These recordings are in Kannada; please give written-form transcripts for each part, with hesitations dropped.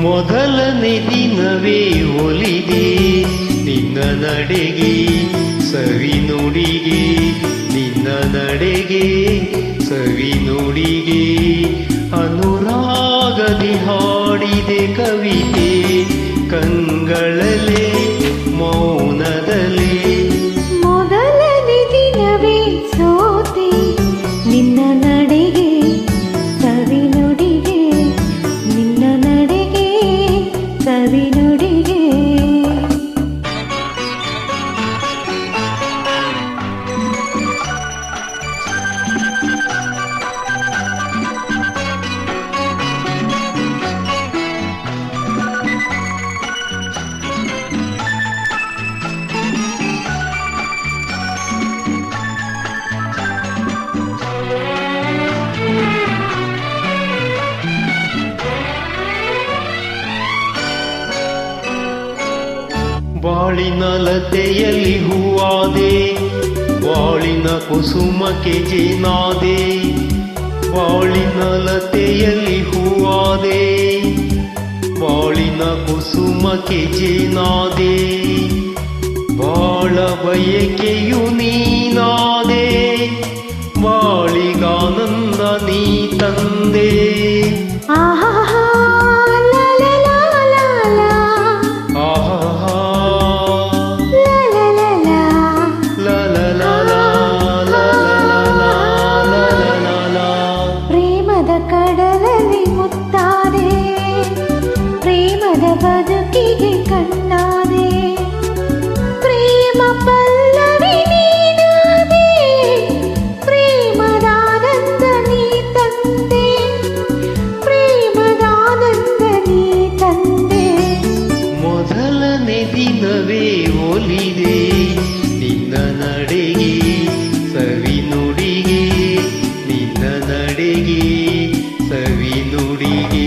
ಮೊದಲನೇ ದಿನವೇ ಒಲಿದೆ ನಿನ್ನ ನಡೆಗೆ ಸವಿ ನುಡಿಗೆ, ನಿನ್ನ ನಡೆಗೆ ಸವಿ ನುಡಿಗೆ. ಅನುರಾಗದಿ ಹಾಡಿದೆ ಕವಿತೆ ಕಂಗಳಲೆ ಮೌನದಲ್ಲಿ. ಮೊದಲನೇ ದಿನವೇ ಸೋತೆ ನಿನ್ನ ನಡೆಗೆ ಸವಿ ನುಡಿಗೆ, ನಿನ್ನ ನಡೆಗೆ ಸವಿ ನುಡಿಗೆ. ಬಾಳಿನ ಲತೆಯಲ್ಲಿ ಹೂವಾದೆ, ಬಾಳಿನ ಕುಸುಮಕ್ಕೆ ಜೇನಾದೆ. ಬಾಳಿನ ಲತೆಯಲ್ಲಿ ಹೂವಾದೆ, ಬಾಳಿನ ಕುಸುಮಕ್ಕೆ ಜೇನಾದೆ. ಬಾಳ ಬಯಕೆಯು ನೀನಾದೆ, ಬಾಳಿಗಾನಂದ ನೀ ತಂದೆ. ಕಡಲಲ್ಲಿ ಮುತ್ತಾದೆ, ಪ್ರೇಮದ ಬದುಕಿಗೆ ಕಣ್ಣಾದೆ. ಪ್ರೇಮ ಪಲ್ಲವಿ ನೀನಾದೆ, ಪ್ರೇಮದಾನಂದ ನೀ ತಂದೆ, ಪ್ರೇಮದಾನಂದ ನೀ ತಂದೆ. ಮೊದಲನೇ ದಿನವೇ ಒಲಿದೆ ನಿನ್ನ ನಡೆಗೆ ಸವಿ ನುಡಿಗೆ, ನಿನ್ನ ನಡೆಗೆ ಸವಿ ನುಡಿಗೆ.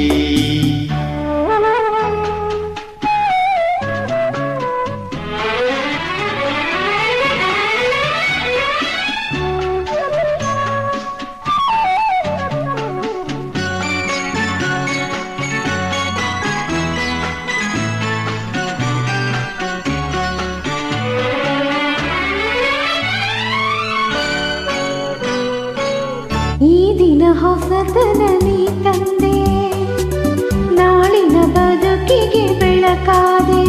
ಈ ದಿನ ಹೊಸತನ ನೀ ತಂದೆ, ನಾಳಿನ ಬದುಕಿಗೆ ಬೆಳಕಾದೆ.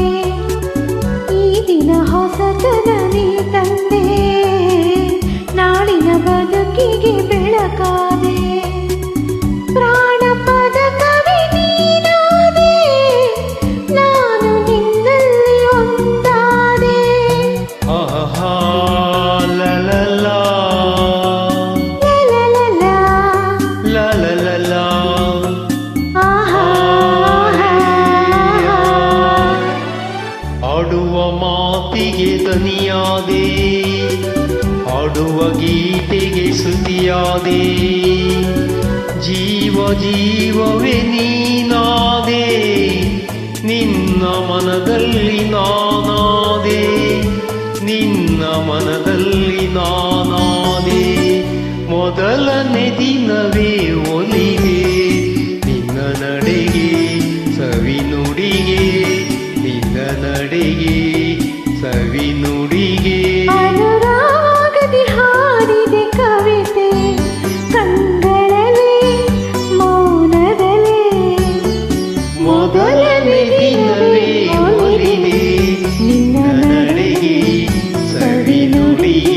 ಈ ದಿನ ಹೊಸತನ ನೀ ತಂದೆ, ನಾಳಿನ ಬದುಕಿಗೆ ಬೆಳಕಾದೆ. ಪ್ರಾಣಪದ ಕವಿ ನೀನಾದೆ, ನಾನು ನಿನ್ನಲ್ಲಿ ಒಂದಾದೆ. ಆಹಾ ಲಲಲಾ ಆಡುವ ಮಾತಿಗೆ ದನಿಯಾದೆ, ಹಾಡುವ ಗೀತೆಗೆ ಶ್ರುತಿಯಾದೆ. ಜೀವ ಜೀವವೇ ನೀನಾದೆ, ನಿನ್ನ ಮನದಲ್ಲಿ ನಾನಾದೆ, ನಿನ್ನ ಮನದಲ್ಲಿ ನಾನಾದೆ. ಮೊದಲನೇ ದಿನವೇ ಒಲಿದೆ ನಿನ್ನ ನಡೆಗೆ ಸವಿ ನುಡಿಗೆ, ನಿನ್ನ ನಡೆಗೆ ಸವಿ ನುಡಿಗೆ. ಅನುರಾಗದಿ ಹಾಡಿದೆ ಕವಿತೆ ಕಂಗಳಲ್ಲಿ ಮೌನದಲ್ಲಿ. ಮೊದಲನೇ ದಿನವೇ ಒಲಿದೆ ನಿನ್ನ ನಡೆಗೆ ಸವಿ ನುಡಿಗೆ.